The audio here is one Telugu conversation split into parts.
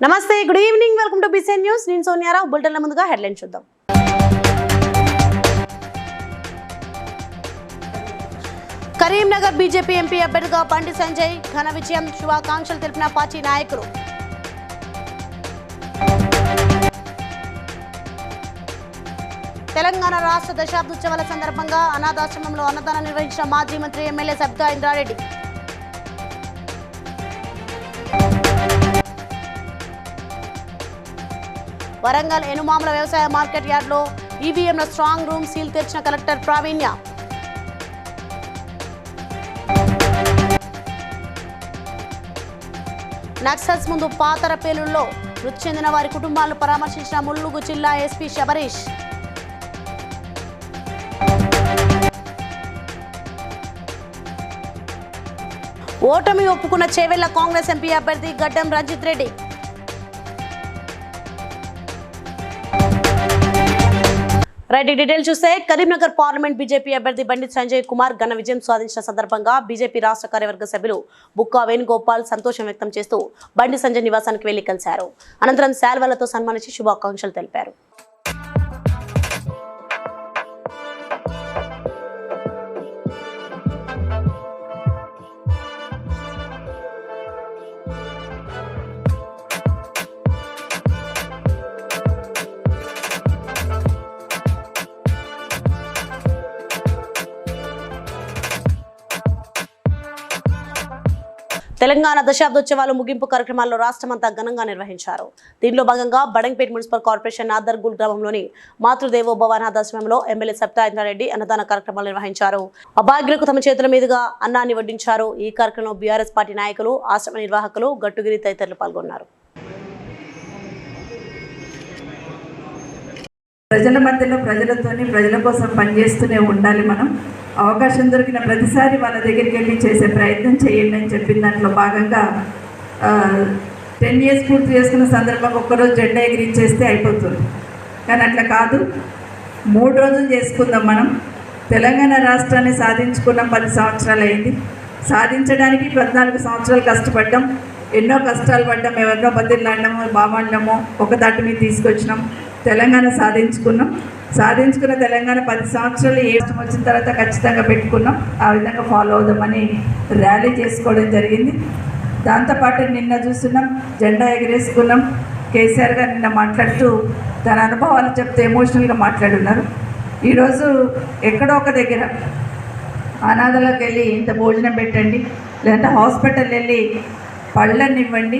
నమస్తే, good evening, welcome to BCN news. నేను సోనియారావు. బులెటిన్ల ముందుగా హెడ్లైన్ చూద్దాం. కరీంనగర్ బీజేపీ ఎంపీ అభ్యర్థిగా బండి సంజయ్ ఘన విజయం, శుభాకాంక్షలు తెలిపిన పార్టీ నాయకులు. తెలంగాణ రాష్ట్ర దశాబ్దోత్సవాల సందర్భంగా అనాథాశ్రమంలో అన్నదానం నిర్వహించిన మాజీ మంత్రి ఎమ్మెల్యే సబితా ఇంద్రారెడ్డి. వరంగల్ ఎనుమాముల వ్యవసాయ మార్కెట్ యార్డ్లో ఈవీఎంల స్ట్రాంగ్ రూమ్ సీల్ తెరిచిన కలెక్టర్ ప్రావీణ్య. నక్సల్స్ ముందు పాతరపేలుల్లో మృతి చెందిన వారి కుటుంబాలను పరామర్శించిన ములుగు జిల్లా ఎస్పీ శబరీష్. ఓటమి ఒప్పుకున్న చేవెళ్ల కాంగ్రెస్ ఎంపీ అభ్యర్థి గడ్డం రంజిత్ రెడ్డి. రైట్, డీటెయిల్ చూస్తే కరీంనగర్ పార్లమెంట్ బీజేపీ అభ్యర్థి బండి సంజయ్ కుమార్ ఘన విజయం సాధించిన సందర్భంగా బీజేపీ రాష్ట్ర కార్యవర్గ సభ్యులు బుక్కా వేణుగోపాల్ సంతోషం వ్యక్తం చేస్తూ బండి సంజయ్ నివాసానికి వెళ్లి కలిశారు. అనంతరం శాల్వాలతో సన్మానించి శుభాకాంక్షలు తెలిపారు. తెలంగాణ దశాబ్దోత్సవాలు ముగింపు కార్యక్రమాల్లో రాష్ట్రమంతా ఘనంగా నిర్వహించారు. దీనిలో భాగంగా బడంగ్పేట్ మున్సిపల్ కార్పొరేషన్ నాదర్గుల్ గ్రామంలోని మాతృదేవోభవ అనాథాశ్రమంలో ఎమ్మెల్యే సబితా ఇంద్రారెడ్డి అన్నదాన కార్యక్రమాలు నిర్వహించారు. అభాగ్యులకు తమ చేతుల మీదుగా అన్నాన్ని వడ్డించారు. ఈ కార్యక్రమంలో బీఆర్ఎస్ పార్టీ నాయకులు, ఆశ్రమ నిర్వాహకులు, గట్టుగిరి తదితరులు పాల్గొన్నారు. ప్రజల మధ్యలో ప్రజలతోని ప్రజల కోసం పనిచేస్తూనే ఉండాలి. మనం అవకాశం దొరికిన ప్రతిసారి వాళ్ళ దగ్గరికి వెళ్ళి చేసే ప్రయత్నం చేయండి అని చెప్పిన దాంట్లో భాగంగా 10 years పూర్తి చేసుకున్న సందర్భంగా ఒక్కరోజు జెండా ఎగిరించేస్తే అయిపోతుంది. కానీ అట్లా కాదు, 3 రోజులు చేసుకుందాం. మనం తెలంగాణ రాష్ట్రాన్ని సాధించుకున్న 10 సంవత్సరాలు అయింది. సాధించడానికి 14 సంవత్సరాలు కష్టపడ్డాం. ఎన్నో కష్టాలు పడ్డాం. ఎవరినో బదిలాడినాము, బామాడినాము, ఒక దాటి మీద తీసుకొచ్చినాం. తెలంగాణ సాధించుకున్న తెలంగాణ 10 సంవత్సరాలు ఏ వచ్చిన తర్వాత ఖచ్చితంగా పెట్టుకున్నాం. ఆ విధంగా ఫాలో అవుదామని ర్యాలీ చేసుకోవడం జరిగింది. దాంతోపాటు నిన్న చూస్తున్నాం, జెండా ఎగరేసుకున్నాం. కేసీఆర్ గారు నిన్న మాట్లాడుతూ తన అనుభవాలు చెప్తే ఎమోషనల్గా మాట్లాడున్నారు. ఈరోజు ఎక్కడో ఒక దగ్గర అనాథలకు వెళ్ళి ఇంత భోజనం పెట్టండి, లేదంటే హాస్పిటల్ వెళ్ళి పళ్ళని ఇవ్వండి,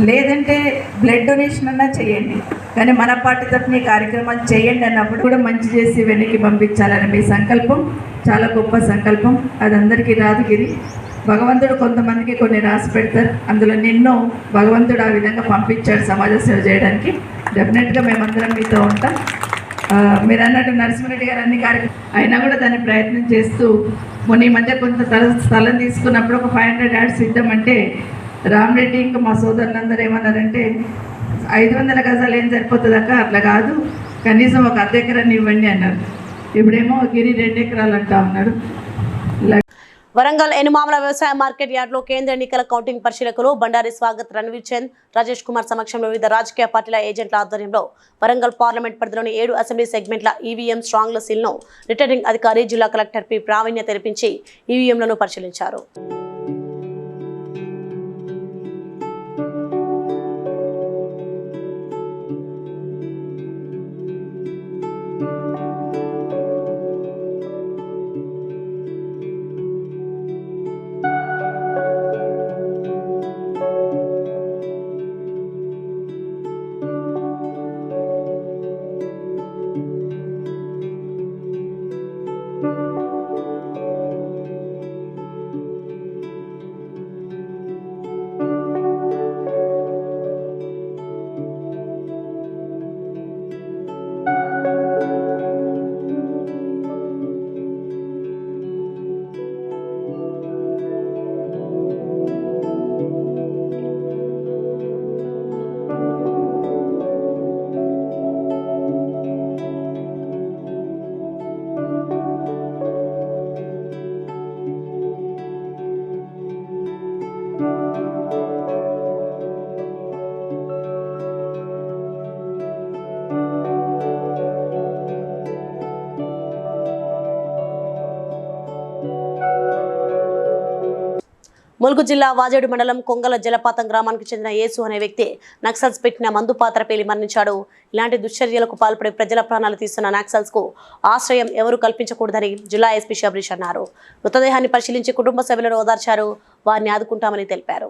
లేదంటే బ్లడ్ డొనేషన్ అన్నా చేయండి, కానీ మన పార్టీ తరఫున ఈ కార్యక్రమాలు చేయండి అన్నప్పుడు కూడా మంచి చేసి వెనక్కి పంపించాలని మీ సంకల్పం చాలా గొప్ప సంకల్పం. అది అందరికీ రాదు. గిరి భగవంతుడు కొంతమందికి కొన్ని రాసి పెడతారు. అందులో నిన్నో భగవంతుడు ఆ విధంగా పంపించాడు సమాజ సేవ చేయడానికి. డెఫినెట్గా మేమందరం మీతో ఉంటాం. మీరు అన్నట్టు నరసింహారెడ్డి గారు అన్ని కార్యక్రమం అయినా కూడా దాన్ని ప్రయత్నం చేస్తూ మొన్న ఈ మధ్య కొంత స్థలం తీసుకున్నప్పుడు ఒక 500 యాడ్స్ ఇద్దామంటే రామరెడ్డి ఇంకా మా సోదరులందరూ ఏమన్నారంటే 500 గజాలు ఏం సరిపోతుందక్క, అట్లా కాదు, కనీసం ఒక 1/2 ఎకరాన్ని ఇవ్వండి అన్నారు. ఇప్పుడేమో గిరి 2 ఎకరాలు అంటా ఉన్నాడు. వరంగల్ ఎనుమాముల వ్యవసాయ మార్కెట్ యార్డ్లో కేంద్ర ఎన్నికల కౌంటింగ్ పరిశీలకులు బండారి స్వాగత్, రణవీర్ చంద్, రాజేష్ కుమార్ సమక్షంలో వివిధ రాజకీయ పార్టీల ఏజెంట్ల ఆధ్వర్యంలో వరంగల్ పార్లమెంట్ పరిధిలోని 7 అసెంబ్లీ సెగ్మెంట్ల ఈవీఎం స్ట్రాంగ్ల సీల్ను రిటర్నింగ్ అధికారి జిల్లా కలెక్టర్ పి ప్రావీణ్య తెరిపించి ఈవీఎంలను పరిశీలించారు. ములుగు జిల్లా వాజేడు మండలం కొంగల జలపాతం గ్రామానికి చెందిన యేసు అనే వ్యక్తి నక్సల్స్ పెట్టిన మందు పాత్ర పేలి మరణించాడు. ఇలాంటి దుశ్చర్యలకు పాల్పడే ప్రజల ప్రాణాలు తీస్తున్న నక్సల్స్ కు ఆశ్రయం ఎవరు కల్పించకూడదని జిల్లా ఎస్పీ శబరీష్ అన్నారు. మృతదేహాన్ని పరిశీలించి కుటుంబ సభ్యులను ఓదార్చారు. వారిని ఆదుకుంటామని తెలిపారు.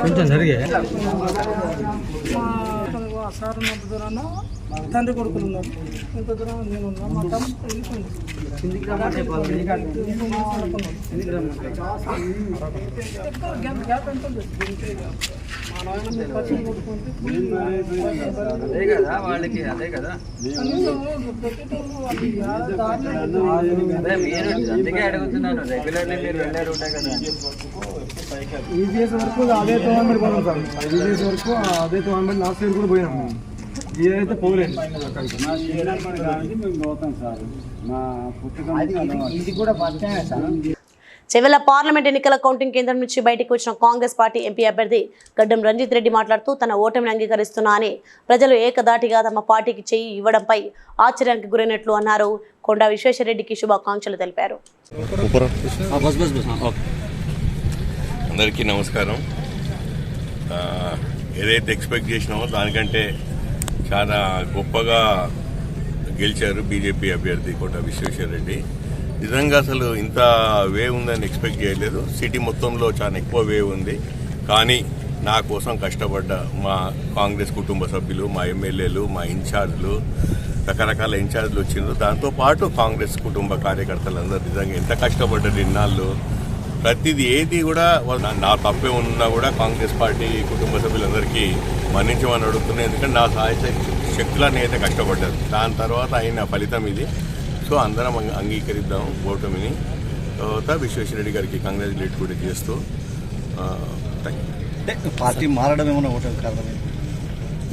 కొంచెం జరిగే సార్ ఉన్నంత దూరాన తండ్రి కొడుకులు ఉన్నారు, ఇంత దూరం నేను ఉన్నా. మా తమ్ముడు గ్యాప్ ఎంత ఉంది? మా నాయన పచ్చి కొట్టుకుంటే ఈజీఎస్ వరకు అదే 200 పోదాం సార్. ఈజీఎస్ వరకు అదే 200 లాస్ట్ ఇయర్ కూడా పోయినాం. మేము ఇదైతే పోలేదు. ఇది కూడా చెవెల పార్లమెంట్ ఎన్నికల కౌంటింగ్ కేంద్రం నుంచి బయటకు వచ్చిన కాంగ్రెస్ పార్టీ ఎంపీ అభ్యర్థి గడ్డం రంజిత్ రెడ్డి మాట్లాడుతూ తన ఓటమిని అంగీకరిస్తున్నా అని ప్రజలు ఏకదాటిగా తమ పార్టీకి చేయి ఇవ్వడంపై ఆశ్చర్యానికి గురైనట్లు అన్నారు. కొండా విశ్వేశ్వరరెడ్డికి శుభాకాంక్షలు తెలిపారు. అందరికీ నమస్కారం. ఏదైతే ఎక్స్పెక్ట్ చేసినామో దానికంటే చాలా గొప్పగా గెలిచారు బీజేపీ అభ్యర్థి కొండా విశ్వేశ్వరరెడ్డి. నిజంగా అసలు ఇంత వేవ్ ఉందని ఎక్స్పెక్ట్ చేయలేదు. సిటీ మొత్తంలో చాలా ఎక్కువ వేవ్ ఉంది. కానీ నా కోసం కష్టపడ్డ మా కాంగ్రెస్ కుటుంబ సభ్యులు, మా ఎమ్మెల్యేలు, మా ఇన్ఛార్జ్లు, రకరకాల ఇన్ఛార్జ్లు వచ్చిండ్రు. దాంతోపాటు కాంగ్రెస్ కుటుంబ కార్యకర్తలందరూ నిజంగా ఎంత కష్టపడ్డారు ఇన్నాళ్ళు. ప్రతిదీ ఏది కూడా నా తప్పే ఉన్నా కూడా కాంగ్రెస్ పార్టీ కుటుంబ సభ్యులందరికీ మన్నించమని అడుగుతున్నాయి. ఎందుకంటే నా సహాయ శక్తులని అయితే కష్టపడ్డారు. దాని తర్వాత అయిన ఫలితం ఇది. సో అందరం అంగీకరిద్దాం ఓటమిని. తర్వాత విశ్వేశ్వరరెడ్డి గారికి కంగ్రాచులేట్ కూడా చేస్తూ పార్టీ మారడం ఏమైనా ఓటమి కారణమే.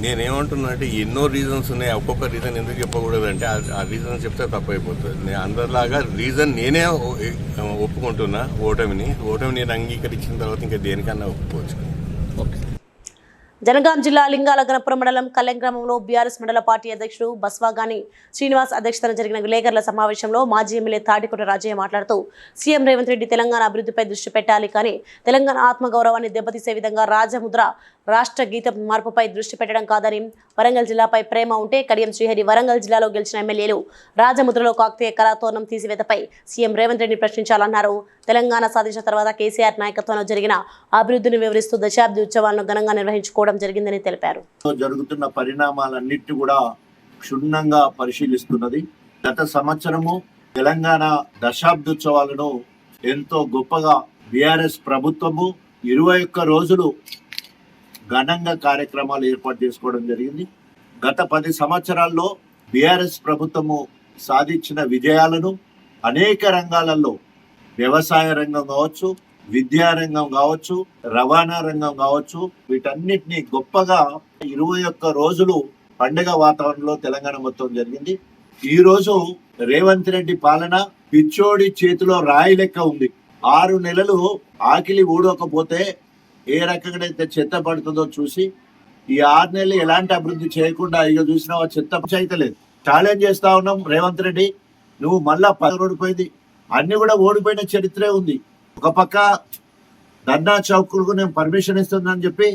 నేనేమంటున్నా అంటే ఎన్నో రీజన్స్ ఉన్నాయి. ఒక్కొక్క రీజన్ ఎందుకు చెప్పకూడదు అంటే ఆ రీజన్ చెప్తే తప్పైపోతుంది. నేను అందరిలాగా రీజన్ నేనే ఒప్పుకుంటున్నా. ఓటమిని నేను అంగీకరించిన తర్వాత ఇంకా దేనికన్నా ఒప్పుకోవచ్చు. జనగాం జిల్లా లింగాల గణపురం మండలం కల్లెం గ్రామంలో బీఆర్ఎస్ మండల పార్టీ అధ్యక్షుడు బస్వాగాని శ్రీనివాస్ అధ్యక్షతన జరిగిన విలేకరుల సమావేశంలో మాజీ ఎమ్మెల్యే తాటికొండ రాజయ్య మాట్లాడుతూ సీఎం రేవంత్ రెడ్డి తెలంగాణ అభివృద్ధిపై దృష్టి పెట్టాలి, కానీ తెలంగాణ ఆత్మగౌరవాన్ని దెబ్బతీసే విధంగా రాజముద్ర రాష్ట్ర గీతం మార్పుపై దృష్టి పెట్టడం కాదని, వరంగల్ జిల్లాపై ప్రేమ ఉంటే కడియం శ్రీహరి వరంగల్ జిల్లాలో గెలిచిన ఎమ్మెల్యేలు రాజముద్రలో కాకతీయ కళాతోరణం తీసివేతపై సీఎం రేవంత్ రెడ్డిని ప్రశ్నించాలన్నారు. తెలంగాణ సాధించిన తర్వాత కేసీఆర్ నాయకత్వంలో జరిగిన అభివృద్ధిని వివరిస్తూ దశాబ్ది ఉత్సవాలను ఘనంగా నిర్వహించుకోవడం జరిగిందని తెలిపారు. జరుగుతున్న పరిణామాలన్నిటి కూడా క్షుణ్ణంగా పరిశీలిస్తున్నది. గత సంవత్సరము తెలంగాణ దశాబ్దోత్సవాలను ఎంతో గొప్పగా బీఆర్ఎస్ ప్రభుత్వము 21 రోజులు ఘనంగా కార్యక్రమాలు ఏర్పాటు చేసుకోవడం జరిగింది. గత 10 సంవత్సరాల్లో బీఆర్ఎస్ ప్రభుత్వము సాధించిన విజయాలను అనేక రంగాలలో, వ్యవసాయ రంగం కావచ్చు, విద్యారంగం కావచ్చు, రవాణా రంగం కావచ్చు, వీటన్నిటినీ గొప్పగా 21 రోజులు పండుగ వాతావరణంలో తెలంగాణ మొత్తం జరిగింది. ఈ రోజు రేవంత్ రెడ్డి పాలన పిచ్చోడి చేతిలో రాయి లెక్క ఉంది. 6 నెలలు ఆకిలి ఊడకపోతే ఏ రకంగా అయితే చెత్త పడుతుందో చూసి ఈ 6 నెలలు ఎలాంటి అభివృద్ధి చేయకుండా ఇక చూసినా చెత్త చేయలేదు. ఛాలెంజ్ చేస్తా ఉన్నాం, రేవంత్ రెడ్డి నువ్వు మళ్ళా ఓడిపోయింది, అన్ని కూడా ఓడిపోయిన చరిత్రే ఉంది. ఒక పక్క ధర్నా చౌకులకు నేను పర్మిషన్ ఇస్తుందని చెప్పి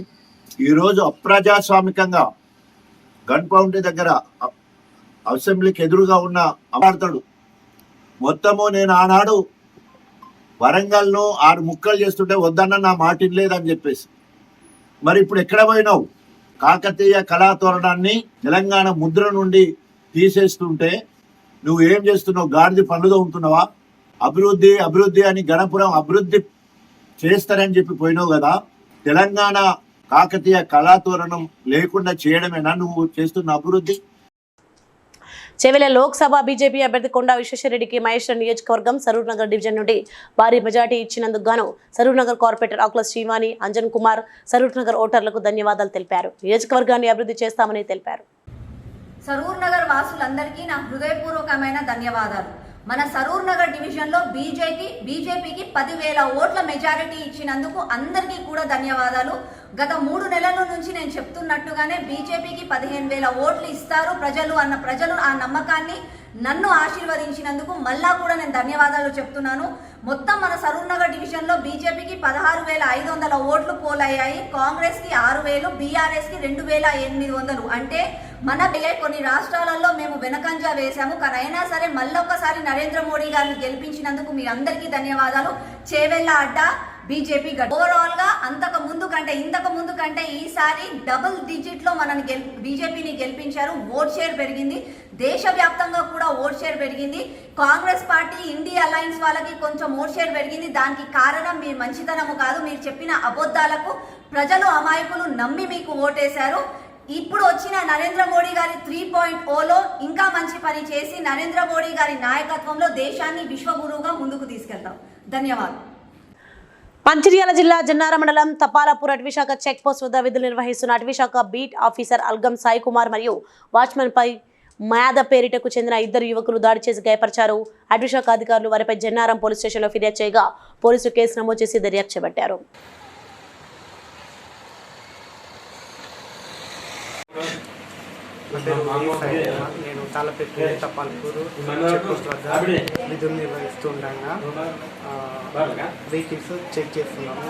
ఈరోజు అప్రజాస్వామికంగా గన్ పౌంటీ దగ్గర అసెంబ్లీకి ఎదురుగా ఉన్న అమాడతాడు. మొత్తము నేను ఆనాడు వరంగల్ను 6 ముక్కలు చేస్తుంటే వద్దన్న నా మాట లేదని చెప్పేసి, మరి ఇప్పుడు ఎక్కడ పోయినావు? కాకతీయ కళాతోరణాన్ని తెలంగాణ ముద్ర నుండి తీసేస్తుంటే నువ్వు ఏం చేస్తున్నావు? గాడిది పనులుగా ఉంటున్నావా? అభివృద్ధి అభివృద్ధి అని గణపురం అభివృద్ధి చేస్తారని చెప్పి పోయినావు కదా. తెలంగాణ కాకతీయ కళాతోరణం లేకుండా చేయడమేనా నువ్వు చేస్తున్న అభివృద్ధి? చెవెల లోక్సభ బీజేపీ అభ్యర్థి కొండా విశ్వేశ్వరరెడ్డికి మహేశ్వరం నియోజకవర్గం సరూర్ నగర్ డివిజన్ నుండి భారీ మెజార్టీ ఇచ్చినందుకు గాను సరూర్ నగర్ కార్పొరేటర్ ఆకుల శ్రీవాణి, అంజన్ కుమార్ సరూర్ నగర్ ఓటర్లకు ధన్యవాదాలు తెలిపారు. నియోజకవర్గాన్ని అభివృద్ధి చేస్తామని తెలిపారు. సరూర్ నగర్ వాసులందరికీ నా హృదయపూర్వకమైన ధన్యవాదాలు. మన సరూర్ నగర్ డివిజన్లో బీజేపీకి 10,000 ఓట్ల మెజారిటీ ఇచ్చినందుకు అందరికీ కూడా ధన్యవాదాలు. గత 3 నెలల నుంచి నేను చెప్తున్నట్టుగానే బీజేపీకి 15,000 ఓట్లు ఇస్తారు ప్రజలు ఆ నమ్మకాన్ని నన్ను ఆశీర్వదించినందుకు మళ్ళా కూడా నేను ధన్యవాదాలు చెప్తున్నాను. మొత్తం మన సరూర్ నగర్ డివిజన్లో బీజేపీకి 16,500 ఓట్లు పోలయ్యాయి, కాంగ్రెస్కి 6,000, బీఆర్ఎస్కి 2,800. అంటే మన కొన్ని రాష్ట్రాలలో మేము వెనకంజా వేశాము, కానీ అయినా సరే మళ్ళొక్కసారి నరేంద్ర మోడీ గారిని గెలిపించినందుకు మీ అందరికీ ధన్యవాదాలు. చేవెళ్ళ అడ్డా బీజేపీ ఓవరాల్ గా ఇంతకు ముందు కంటే ఈసారి డబుల్ డిజిట్ లో మనని బీజేపీని గెలిపించారు. ఓట్ షేర్ పెరిగింది, దేశవ్యాప్తంగా కూడా ఓట్ షేర్ పెరిగింది. కాంగ్రెస్ పార్టీ ఇండియా అలయన్స్ వాళ్ళకి కొంచెం ఓట్ షేర్ పెరిగింది. దానికి కారణం మీ మంచితనము కాదు, మీరు చెప్పిన అబద్ధాలకు ప్రజలు అమాయకులు నమ్మి మీకు ఓటేశారు. ఇప్పుడు వచ్చిన నరేంద్ర మోడీ గారి 3.0లో ఇంకా మంచి పని చేసి నరేంద్ర మోడీ గారి నాయకత్వంలో దేశాన్ని విశ్వగురువుగా ముందుకు తీసుకెళ్తాం. ధన్యవాదాలు. మంచిర్యాల జిల్లా జన్నార మండలం తపాలాపూర్ అటవీశాఖ చెక్ పోస్ట్ వద్ద విధులు నిర్వహిస్తున్న అటవీశాఖ బీట్ ఆఫీసర్ అల్గం సాయి కుమార్ మరియు వాచ్మెన్ పై మాయాద పేరిటకు చెందిన 2 యువకులు దాడి చేసి గాయపరిచారు. అటవీశాఖ అధికారులు వారిపై జన్నారం పోలీస్ స్టేషన్లో ఫిర్యాదు చేయగా పోలీసులు కేసు నమోదు చేసి దర్యాప్తు చేపట్టారు. నేను తాళపెట్టి తపాలపూరు చెక్ పోస్ట్ వద్ద విధులు నిర్వహిస్తూ ఉండగా వెహికల్స్ చెక్ చేస్తున్నాము.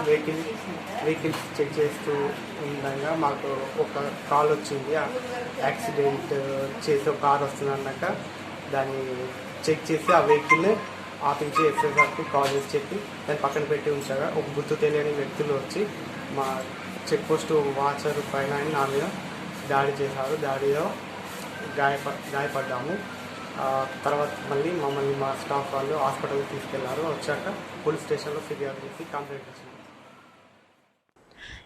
వెహికల్స్ చెక్ చేస్తూ ఉండగా మాకు ఒక కాల్ వచ్చింది, యాక్సిడెంట్ చేసి ఒక కార్ వస్తుంది అన్నాక దాన్ని చెక్ చేసి ఆ వెహికల్ ఆపించి ఎస్ఐ గారికి కాల్ చేసి చెప్పి దాన్ని పక్కన పెట్టి ఉంచగా ఒక గుర్తు తెలియని వ్యక్తులు వచ్చి మా చెక్ పోస్ట్ వాచర్ పైన నా మీద దాడి చేశారు. దాడిలో గాయపడ్డాము. తర్వాత మళ్ళీ మమ్మల్ని మా స్టాఫ్ వాళ్ళు హాస్పిటల్కి తీసుకెళ్లారు. వచ్చాక పోలీస్ స్టేషన్లో ఫిర్యాదు చేసి కంప్లైంట్ ఇచ్చింది.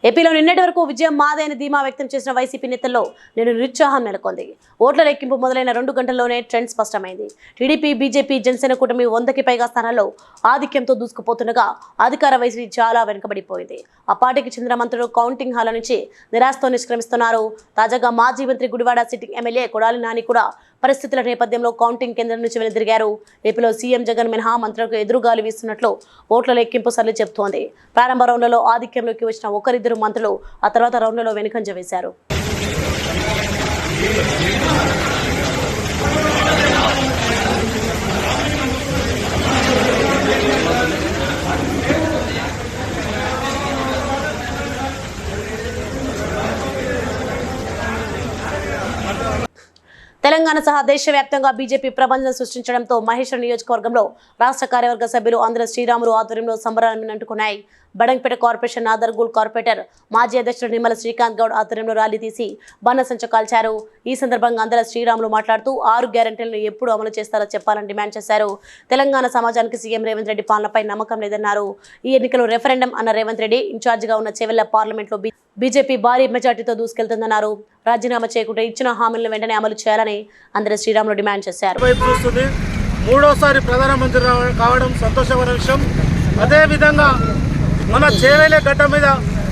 ఏపీలో నిన్నటి వరకు విజయం మాదే అని ధీమా వ్యక్తం చేసిన వైసీపీ నేతల్లో నేడు నిరుత్సాహం నెలకొంది. ఓట్ల లెక్కింపు మొదలైన 2 గంటల్లోనే ట్రెండ్ స్పష్టమైంది. టీడీపీ, బీజేపీ, జనసేన కూటమి 100కి పైగా స్థానాల్లో ఆధిక్యంతో దూసుకుపోతుండగా అధికార వైసీపీ చాలా వెనుకబడిపోయింది. ఆ పార్టీకి చెందిన మంత్రులు కౌంటింగ్ హాల్ నుంచి నిరాశతో నిష్క్రమిస్తున్నారు. తాజాగా మాజీ మంత్రి గుడివాడ సిట్టింగ్ ఎమ్మెల్యే కొడాలి నాని కూడా పరిస్థితుల నేపథ్యంలో కౌంటింగ్ కేంద్రం నుంచి వెనుదిరిగారు. ఏపీలో సీఎం జగన్ మినహా మంత్రులకు ఎదురుగాలి వీస్తున్నట్లు ఓట్ల లెక్కింపు సర్లే చెబుతోంది. ప్రారంభ రౌండ్లలో ఆధిక్యంలోకి వచ్చిన 1-2 మంత్రులు ఆ తర్వాత రౌండ్లలో వెనుకంజ వేశారు. తెలంగాణ సహా దేశవ్యాప్తంగా బీజేపీ ప్రపంచం సృష్టించడంతో మహేశ్వరం నియోజకవర్గంలో రాష్ట్ర కార్యవర్గ సభ్యులు ఆంధ్ర శ్రీరాములు ఆధ్వర్యంలో సంబరాలను అంటుకున్నాయి. బడంగపేట కార్పొరేషన్ నాదర్గూల్ కార్పొరేటర్ మాజీ అధ్యక్షుడు నిమ్మల శ్రీకాంత్ గౌడ్ ఆధ్వర్యంలో ర్యాలీ తీసి బాణసంచ కాల్చారు. ఈ సందర్భంగా ఆంధ్ర శ్రీరాములు మాట్లాడుతూ 6 గ్యారెంటీలను ఎప్పుడు అమలు చేస్తారో చెప్పాలని డిమాండ్ చేశారు. తెలంగాణ సమాజానికి సీఎం రేవంత్ రెడ్డి పాలనపై నమ్మకం లేదన్నారు. ఈ ఎన్నికలు రెఫరెండం అన్న రేవంత్ రెడ్డి ఇన్ఛార్జిగా ఉన్న చేవెళ్ల పార్లమెంట్లో బీజేపీ భారీ మెజార్టీతో దూసుకెళ్తుందన్నారు. రాజీనామా చేయకుంటే ఇచ్చిన హామీలను వెంటనే అమలు చేయాలని ఆంధ్ర శ్రీరాములు డిమాండ్ చేశారు. మూడోసారి ప్రధానమంత్రి కావడం సంతోషకర విషయం. అదేవిధంగా మన చేవేలే గడ్డ మీద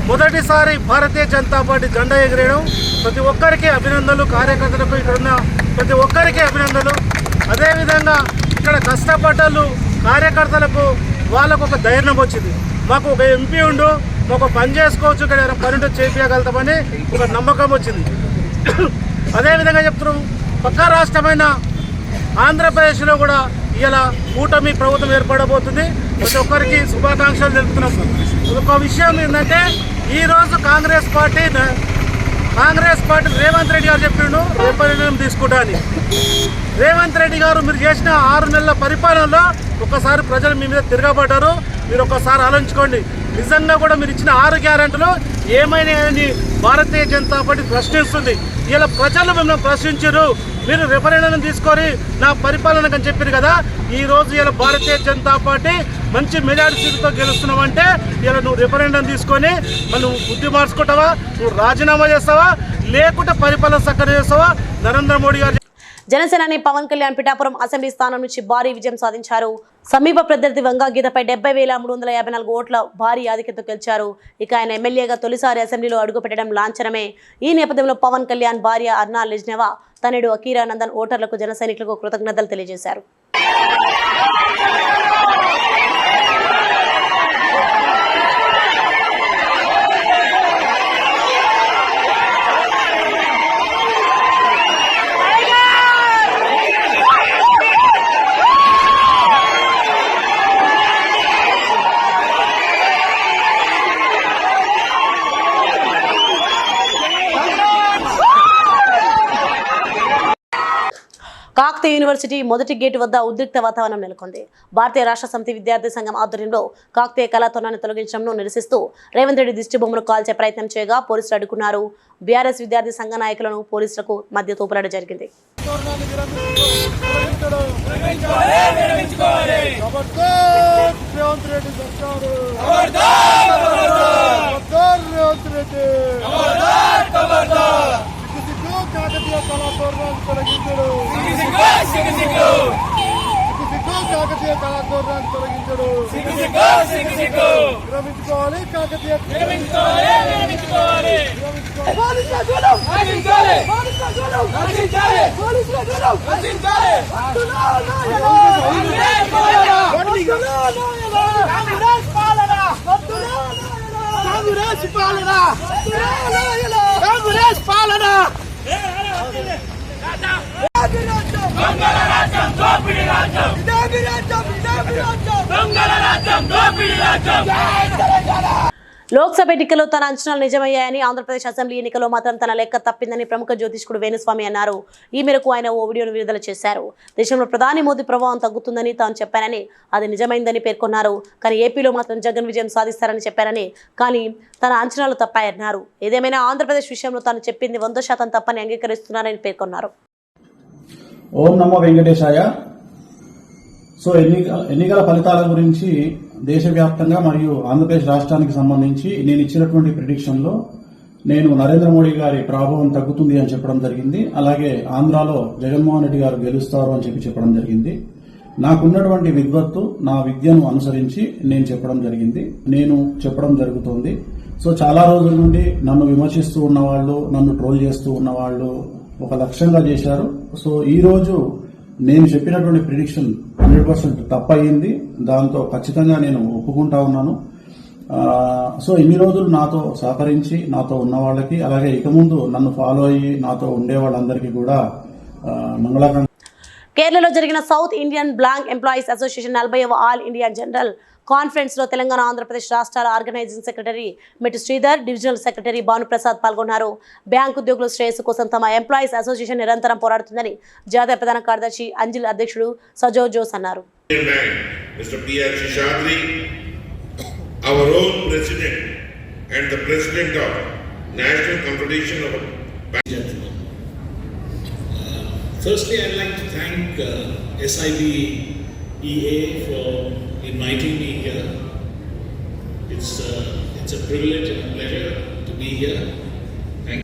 మొదటిసారి భారతీయ జనతా పార్టీ జెండా ఎగిరేయడం ప్రతి ఒక్కరికి అభినందనలు. కార్యకర్తలకు ఇక్కడున్న ప్రతి ఒక్కరికి అభినందనలు. అదేవిధంగా ఇక్కడ కష్టపడ్డలు కార్యకర్తలకు వాళ్ళకు ఒక ధైర్యం వచ్చింది. మాకు ఒక ఎంపీ ఉండు, మాకు పని చేసుకోవచ్చు, ఇక్కడ పని చేయించగలుగుతామని ఒక నమ్మకం వచ్చింది. అదేవిధంగా చెప్తున్నాం, పక్క రాష్ట్రమైన ఆంధ్రప్రదేశ్లో కూడా ఇలా కూటమి ప్రభుత్వం ఏర్పడబోతుంది. ప్రతి ఒక్కరికి శుభాకాంక్షలు తెలుపుతున్నాం. ఒక విషయం ఏంటంటే ఈరోజు కాంగ్రెస్ పార్టీ రేవంత్ రెడ్డి గారు చెప్పిండు రేపటి తీసుకుంటా అని. రేవంత్ రెడ్డి గారు మీరు చేసిన 6 నెలల పరిపాలనలో ఒకసారి ప్రజలు మీ మీద తిరగబడ్డారు. మీరు ఒకసారి ఆలోచించుకోండి. నిజంగా కూడా మీరు ఇచ్చిన 6 గ్యారెంటీలు ఏమైనాయని భారతీయ జనతా పార్టీ ప్రశ్నిస్తుంది. ఇలా ప్రజలు మిమ్మల్ని ప్రశ్నించారు. మీరు రెఫరెండం తీసుకొని నా పరిపాలన అని చెప్పారు కదా. ఈ రోజు ఇలా భారతీయ జనతా పార్టీ మంచి మెజారిటీతో గెలుస్తున్నావంటే ఇలా నువ్వు రెఫరెండం తీసుకొని నువ్వు బుద్ధి మార్చుకుంటావా, నువ్వు రాజీనామా చేస్తావా, లేకుంటే పరిపాలన చక్కగా చేస్తావా? నరేంద్ర మోడీ గారు జనసేనాని పవన్ కళ్యాణ్ పిఠాపురం అసెంబ్లీ స్థానం నుంచి భారీ విజయం సాధించారు. సమీప ప్రత్యర్థి వంగా గీతపై 70,354 ఓట్ల భారీ ఆధిక్యతతో గెలిచారు. ఇక ఆయన ఎమ్మెల్యేగా తొలిసారి అసెంబ్లీలో అడుగుపెట్టడం లాంఛనమే. ఈ నేపథ్యంలో పవన్ కళ్యాణ్ భార్య అర్నా లెజ్నెవా తనయుడు అకీరానందన్ ఓటర్లకు జన సైనికులకు కృతజ్ఞతలు తెలియజేశారు. కాకతీయ యూనివర్సిటీ మొదటి గేటు వద్ద ఉద్రిక్త వాతావరణం నెలకొంది. భారతీయ రాష్ట్ర సమితి విద్యార్థి సంఘం ఆధ్వర్యంలో కాకతీయ కళాతోరణాన్ని తొలగించడంను నిరసిస్తూ రేవంత్ రెడ్డి దిష్టి బొమ్మను కాల్చే ప్రయత్నం చేయగా పోలీసులు అడ్డుకున్నారు. బీఆర్ఎస్ విద్యార్థి సంఘ నాయకులను పోలీసులకు మధ్య తోపులాట జరిగింది. కాకతీయ కళాతోరణాన్ని తొలగించడు. కాకతీయ కళాతోరణాన్ని తొలగించడు. విరమించుకోవాలి. కాకతీయ లోక్సభ ఎన్నికల్లో తన అంచనాలు నిజమయ్యాయని, ఆంధ్రప్రదేశ్ అసెంబ్లీ ఎన్నికల్లో మాత్రం తన లెక్క తప్పిందని ప్రముఖ జ్యోతిష్కుడు వేణుస్వామి అన్నారు. ఈ మేరకు ఆయన ఓ వీడియోను విడుదల చేశారు. దేశంలో ప్రధాని మోదీ ప్రభావం తగ్గుతుందని తాను చెప్పానని, అది నిజమైందని పేర్కొన్నారు. కానీ ఏపీలో మాత్రం జగన్ విజయం సాధిస్తారని చెప్పారని, కానీ తన అంచనాలు తప్పాయన్నారు. ఏదేమైనా ఆంధ్రప్రదేశ్ విషయంలో తాను చెప్పింది 100% తప్పని అంగీకరిస్తున్నారని పేర్కొన్నారు. ఓం నమో వెంకటేశాయ. సో ఎన్నికల ఫలితాల గురించి దేశవ్యాప్తంగా మరియు ఆంధ్రప్రదేశ్ రాష్ట్రానికి సంబంధించి నేను ఇచ్చినటువంటి ప్రిడిక్షన్లో నేను నరేంద్ర మోడీ గారి ప్రభావం తగ్గుతుంది అని చెప్పడం జరిగింది. అలాగే ఆంధ్రాలో జగన్మోహన్ రెడ్డి గారు గెలుస్తారు అని చెప్పడం జరిగింది. నాకున్నటువంటి విద్వత్తు, నా విద్యను అనుసరించి నేను చెప్పడం జరిగింది, నేను చెప్పడం జరుగుతోంది. సో చాలా రోజుల నుండి నన్ను విమర్శిస్తూ ఉన్నవాళ్ళు, నన్ను ట్రోల్ చేస్తూ ఉన్నవాళ్ళు ఒక లక్ష్యంగా చేశారు. సో ఈ రోజు నేను చెప్పినటువంటి ప్రిడిక్షన్ 100% తప్పయింది. దాంతో ఖచ్చితంగా నేను ఒప్పుకుంటా ఉన్నాను. సో ఇన్ని రోజులు నాతో సహకరించి నాతో ఉన్న వాళ్ళకి, అలాగే ఇక ముందు నన్ను ఫాలో అయ్యి నాతో ఉండే వాళ్ళందరికీ కూడా మంగళాకాంక్ష. కేరళలో జరిగిన south Indian bank employees association 40వ ఆల్ ఇండియా జనరల్ కాన్ఫరెన్స్ లో తెలంగాణ, ఆంధ్రప్రదేశ్ రాష్ట్రాల ఆర్గనైజింగ్ సెక్రటరీ మెట్టు శ్రీధర్, డివిజనల్ సెక్రటరీ భానుప్రసాద్ పాల్గొన్నారు. బ్యాంకు ఉద్యోగుల శ్రేయస్సు కోసం తమ ఎంప్లాయీస్ అసోసియేషన్ నిరంతరం పోరాడుతుందని జాతీయ ప్రధాన కార్యదర్శి అంజిల్ అధ్యక్షుడు సజో జోస్ అన్నారు. Firstly, I'd like to thank SIBEA for inviting me here. It's a privilege and a pleasure to be here. Thank you.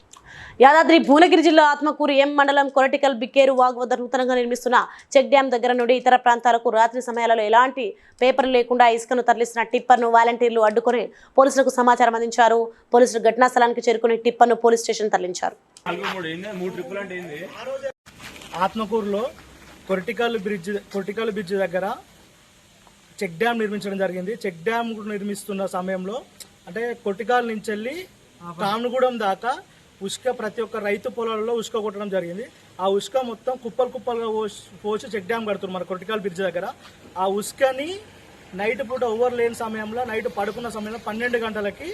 Yadadri Bhuvanagiri జిల్లా ఆత్మకూరు ఎం మండలం కొరటికల్ బిక్కేరు వాగు వద్ద నూతనంగా నిర్మిస్తున్న చెక్ డ్యాం దగ్గర నుండి ఇతర ప్రాంతాలకు రాత్రి సమయాలలో ఎలాంటి పేపర్లు లేకుండా ఇసుకను తరలిస్తున్న టిప్పర్ను వాలంటీర్లు అడ్డుకొని పోలీసులకు సమాచారం అందించారు. పోలీసులు ఘటనా స్థలానికి చేరుకుని టిప్పర్ను పోలీస్ స్టేషన్ తరలించారు. ఆత్మకూరులో కొరటికల్ బ్రిడ్జ్ దగ్గర చెక్ డ్యామ్ నిర్మించడం జరిగింది. చెక్ డ్యామ్ నిర్మిస్తున్న సమయంలో అంటే కొరటికల్ నుంచి వెళ్ళి కానుగూడెం దాకా ఉసుక ప్రతి ఒక్క రైతు పొలాలలో ఉసుక కొట్టడం జరిగింది. ఆ ఉసుక మొత్తం కుప్పలుగా పోసి చెక్ డ్యామ్ కడుతున్నారు మన కొరటికల్ బ్రిడ్జ్ దగ్గర. ఆ ఉసుకని నైట్ పూట ఓవర్ లేని సమయంలో, నైట్ పడుకున్న సమయంలో 12 గంటలకి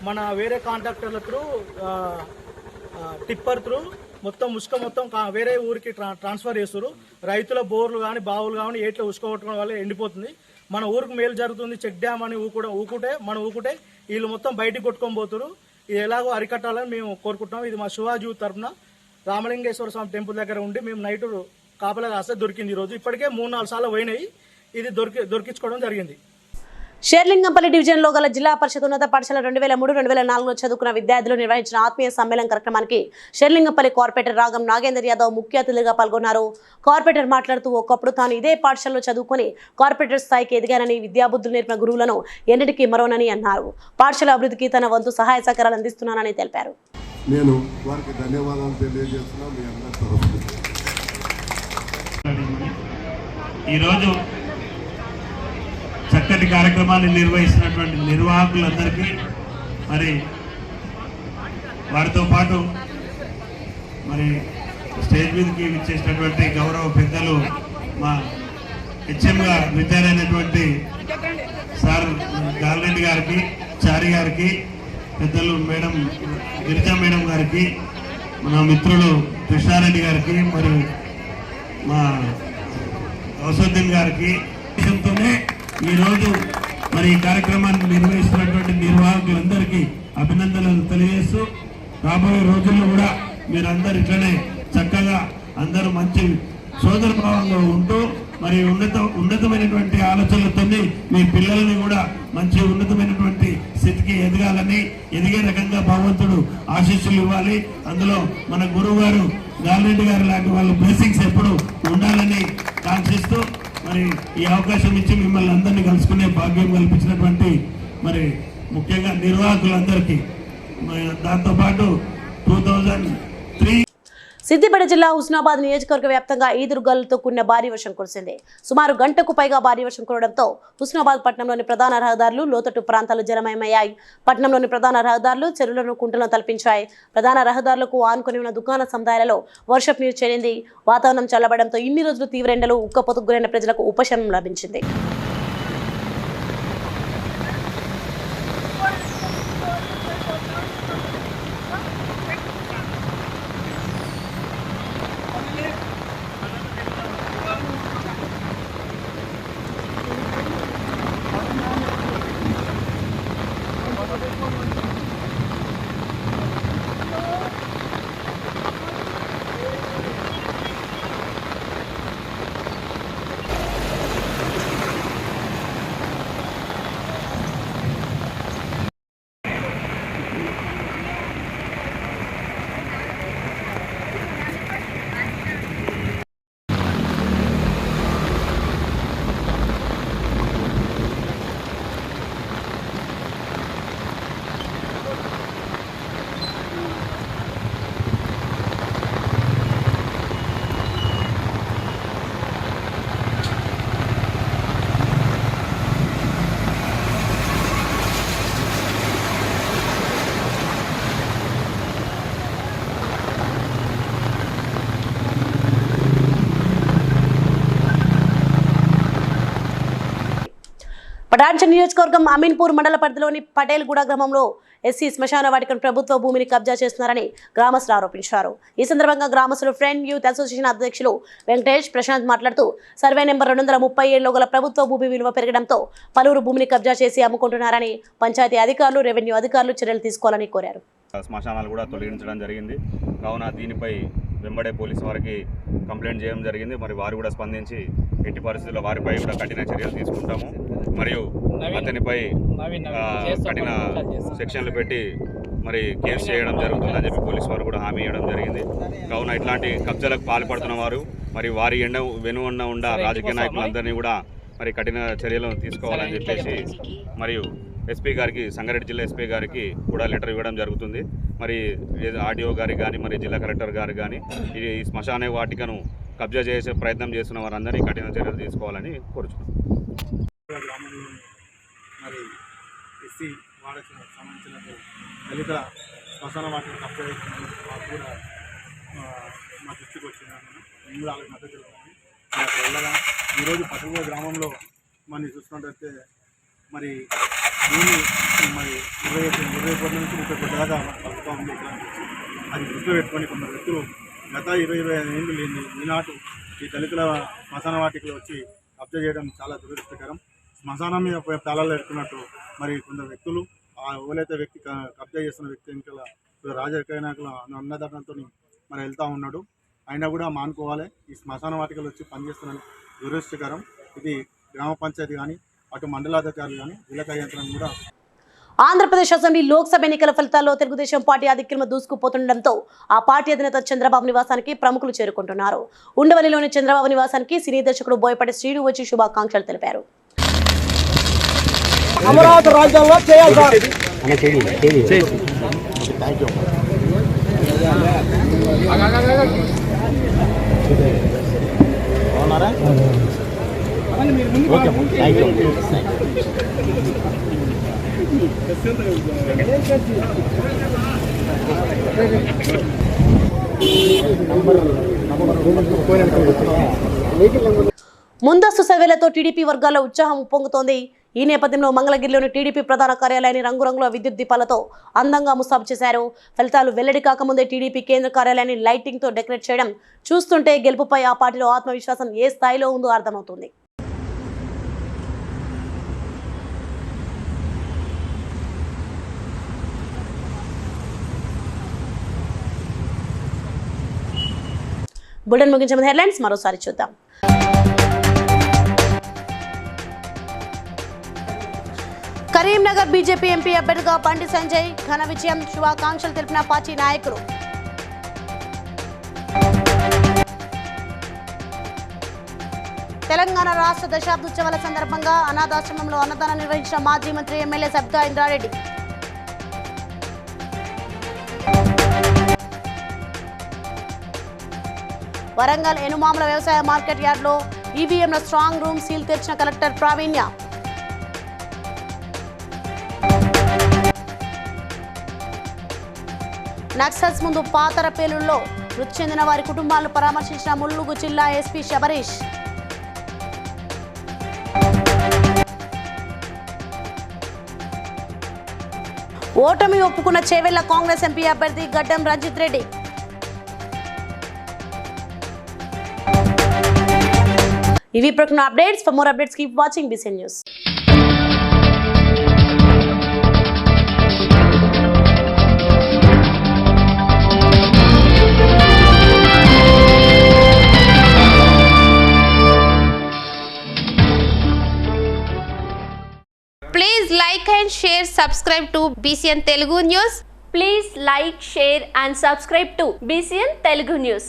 మన వేరే కాంట్రాక్టర్ల త్రూ టిప్పర్ త్రూ మొత్తం ఉసుక మొత్తం వేరే ఊరికి ట్రాన్స్ఫర్ చేస్తారు. రైతుల బోర్లు కానీ బావులు కానీ ఏట్లో ఉసుక కొట్టుకోవడం వల్ల ఎండిపోతుంది. మన ఊరికి మేలు జరుగుతుంది. చెక్ డ్యామ్ అని ఊకుంటే వీళ్ళు మొత్తం బయటికి కొట్టుకొని పోతారు. ఇది ఎలాగో అరికట్టాలని మేము కోరుకుంటున్నాం. ఇది మా శివాజీ తరఫున రామలింగేశ్వర స్వామి టెంపుల్ దగ్గర ఉండి మేము నైట్ కాపలా కాస్తే దొరికింది. ఈరోజు ఇప్పటికే 3-4 సార్లు పోయినాయి. ఇది దొరికించుకోవడం జరిగింది. షేర్లింగంపల్లి డివిజన్లో గల జిల్లా పరిషత్ ఉన్నత పాఠశాల 2003-2004లో చదువుకున్న విద్యార్థులు నిర్వహించిన ఆత్మీయ సమ్మేళన కార్యక్రమానికి షేర్లింగంపల్లి కార్పొరేటర్ రాగం నాగేందర్ యాదవ్ ముఖ్య అతిథిగా పాల్గొన్నారు. కార్పొరేటర్ మాట్లాడుతూ ఒకప్పుడు తాను ఇదే పాఠశాలలో చదువుకుని కార్పొరేటర్ స్థాయికి ఎదిగానని, విద్యాబుద్ధులు నేర్పిన గురువులను ఎన్నిటికీ మరోనని అన్నారు. పాఠశాల అభివృద్ధికి తన వంతు సహాయ సహకారాలు అందిస్తున్నానని తెలిపారు. నేను వారికి ధన్యవాదాలు తెలియజేస్తున్నాను. మీ అందరి తరఫున ఈరోజు చక్కటి కార్యక్రమాన్ని నిర్వహిస్తున్నటువంటి నిర్వాహకులందరికీ, మరి వారితో పాటు మరి స్టేజ్ మీదకి ఇచ్చేసినటువంటి గౌరవ పెద్దలు మా హెచ్ఎంగా రిటైర్ అయినటువంటి సార్ గాలిరెడ్డి గారికి, చారి గారికి, పెద్దలు మేడం గిరిజా మేడం గారికి, మన మిత్రులు కృష్ణారెడ్డి గారికి, మరి మా గౌసుద్దీన్ గారికి విషయంతోనే ఈరోజు మరి ఈ కార్యక్రమాన్ని నిర్వహిస్తున్నటువంటి నిర్వాహకులందరికీ అభినందనలు తెలియజేస్తూ, రాబోయే రోజుల్లో కూడా మీరందరూ ఇట్లనే చక్కగా అందరూ మంచి సోదర భావంగా ఉంటూ మరి ఉన్నతమైనటువంటి ఆలోచనలతో మీ పిల్లల్ని కూడా మంచి ఉన్నతమైనటువంటి స్థితికి ఎదగాలని, ఎదిగే రకంగా భగవంతుడు ఆశీస్సులు ఇవ్వాలి. అందులో మన గురువు గారు గాలిరెడ్డి గారు లాంటి వాళ్ళ బ్లెస్సింగ్స్ ఎప్పుడు ఉండాలని కాంక్షిస్తూ మరి ఈ అవకాశం ఇచ్చి మిమ్మల్ని అందరినీ కలుసుకునే భాగ్యం కల్పించినటువంటి మరి ముఖ్యంగా నిర్వాహకులందరికీ, దాంతోపాటు 2003 సిద్దిపేట జిల్లా హుస్నాబాద్ నియోజకవర్గ వ్యాప్తంగా ఈదురుగాలులతో కూడిన భారీ వర్షం కురిసింది. సుమారు గంటకు పైగా భారీ వర్షం కురవడంతో హుస్నాబాద్ పట్టణంలోని ప్రధాన రహదారులు లోతట్టు ప్రాంతాలు జలమయమయ్యాయి. పట్టణంలోని ప్రధాన రహదారులు చెరువులను, కుంటలను తలపించాయి. ప్రధాన రహదారులకు ఆనుకుని ఉన్న దుకాణ సముదాయాలలో వర్షపు నీరు చేరింది. వాతావరణం చల్లబడంతో ఇన్ని రోజులు తీవ్ర ఎండలు, ఉక్కపోతకు గురైన ప్రజలకు ఉపశమనం లభించింది. పటాన్చెరు నియోజకవర్గం అమీన్పూర్ మండల పరిధిలోని పటేల్గూడ గ్రామంలో ఎస్సీ శ్మశాన వాటికను ప్రభుత్వ భూమిని కబ్జా చేస్తున్నారని గ్రామస్తులు ఆరోపించారు. ఈ సందర్భంగా గ్రామస్తులు ఫ్రెండ్ యూత్ అసోసియేషన్ అధ్యక్షులు వెంకటేష్ ప్రశాంత్ మాట్లాడుతూ సర్వే నెంబర్ 237లో గల ప్రభుత్వ భూమి విలువ పెరగడంతో పలువురు భూమిని కబ్జా చేసి అమ్ముకుంటున్నారని పంచాయతీ అధికారులు, రెవెన్యూ అధికారులు చర్యలు తీసుకోవాలని కోరారు. శ్మశానాలు కూడా తొలగించడం జరిగింది. కావున దీనిపై వెంబడే పోలీసు వారికి కంప్లైంట్ చేయడం జరిగింది. మరి వారు కూడా స్పందించి ఎట్టి పరిస్థితుల్లో వారిపై కూడా కఠిన చర్యలు తీసుకుంటాము. మరియు అతనిపై కఠిన సెక్షన్లు పెట్టి మరి కేసు చేయడం జరుగుతుందని చెప్పి పోలీసు వారు కూడా హామీ ఇవ్వడం జరిగింది. కావున ఇట్లాంటి కబ్జాలకు పాల్పడుతున్న వారు మరి వారి వెనువన్న ఉన్న రాజకీయ నాయకులందరినీ కూడా మరి కఠిన చర్యలు తీసుకోవాలని చెప్పేసి మరియు ఎస్పీ గారికి, సంగారెడ్డి జిల్లా ఎస్పీ గారికి కూడా లెటర్ ఇవ్వడం జరుగుతుంది. మరి ఆర్డీఓ గారికి కానీ మరి జిల్లా కలెక్టర్ గారికి కానీ ఈ శ్మశాన వాటికను కబ్జా చేసే ప్రయత్నం చేస్తున్న వారందరినీ కఠిన చర్యలు తీసుకోవాలని కోరుచున్నాం. మరి ఎస్సీ వాడకు సంబంధించిన దళిత శ్మశాన వాటిని కబ్జా చేస్తున్నందుకు మాకు కూడా మా దృష్టికి వచ్చిందని మేము కూడా వాళ్ళకి మద్దతు తెలుపుతాము. అక్కడ వెళ్ళగా ఈరోజు పటేల్గూడ గ్రామంలో మనం చూసుకున్నట్టయితే మరి భూమి మరి 20 కోట్ల నుంచి 30 కోట్ల దాకా ప్రభుత్వం ఉంది. అది దృష్టిలో పెట్టుకొని కొందరు వ్యక్తులు గత 20-25 ఏళ్ళు లేని ఈనాటు ఈ దళితుల శ్మశాన వాటికలో వచ్చి కబ్జా చేయడం చాలా దురదృష్టకరం. శ్మశానం మీద తాళాలు పెట్టుకున్నట్టు మరి కొందరు వ్యక్తులు ఎవరైతే వ్యక్తి కబ్జా చేస్తున్న వ్యక్తి ఇంకా రాజకీయ నాయకుల అన్నదానంతో మరి వెళ్తూ ఉన్నాడు. అయినా కూడా మానుకోవాలి. ఈ శ్మశాన వాటికలు వచ్చి పనిచేస్తున్న దురదృష్టకరం. ఇది గ్రామ పంచాయతీ కానీ అటు మండలాధికారులు కానీ జిల్లా యంత్రం కూడా. ఆంధ్రప్రదేశ్ అసెంబ్లీ లోక్సభ ఎన్నికల ఫలితాల్లో తెలుగుదేశం పార్టీ అధిక్రమ దూసుకుపోతుండటంతో ఆ పార్టీ అధినేత చంద్రబాబు నివాసానికి ప్రముఖులు చేరుకుంటున్నారు. ఉండవల్లిలోని చంద్రబాబు నివాసానికి సినీ దర్శకుడు బోయపాటి శ్రీను వచ్చి శుభాకాంక్షలు తెలిపారు. అమరావతి రాజ్యాంగంలో చేయాలి సార్. ముందస్తు సర్వేలతో టీడీపీ వర్గాల్లో ఉత్సాహం ఉప్పొంగుతోంది. ఈ నేపథ్యంలో మంగళగిరిలోని టీడీపీ ప్రధాన కార్యాలయాన్ని రంగురంగుల విద్యుత్ దీపాలతో అందంగా ముస్తాబు చేశారు. ఫలితాలు వెల్లడి కాకముందే టీడీపీ కేంద్ర కార్యాలయాన్ని లైటింగ్ తో డెకరేట్ చేయడం చూస్తుంటే గెలుపుపై ఆ పార్టీలో ఆత్మవిశ్వాసం ఏ స్థాయిలో ఉందో అర్థమవుతుంది. బులెటిన్ ముగించే ముందు హెడ్లైన్స్ మరోసారి చూద్దాం. కరీంనగర్ బీజేపీ ఎంపీ అభ్యర్థిగా బండి సంజయ్ ఘన విజయం, శుభాకాంక్షలు తెలిపిన పార్టీ నాయకులు. తెలంగాణ రాష్ట్ర దశాబ్దోత్సవాల సందర్భంగా అనాథాశ్రమంలో అన్నదానం నిర్వహించిన మాజీ మంత్రి ఎమ్మెల్యే సబితా ఇంద్రారెడ్డి. వరంగల్ ఎనుమాముల వ్యవసాయ మార్కెట్ యార్డ్లో ఈవీఎంల స్ట్రాంగ్ రూమ్ సీల్ తెరిచిన కలెక్టర్ ప్రావీణ్య. నక్సల్స్ ముందు పాతర పేలుల్లో మృతి చెందిన వారి కుటుంబాలను పరామర్శించిన ములుగు జిల్లా ఎస్పీ శబరీష్. ఓటమి ఒప్పుకున్న చేవెళ్ల కాంగ్రెస్ ఎంపీ అభ్యర్థి గడ్డం రంజిత్ రెడ్డి. ఇవి ప్రకటన updates. For more updates keep watching BCN news. Please like and share, subscribe to BCN Telugu News. Please like, share and subscribe to BCN Telugu News.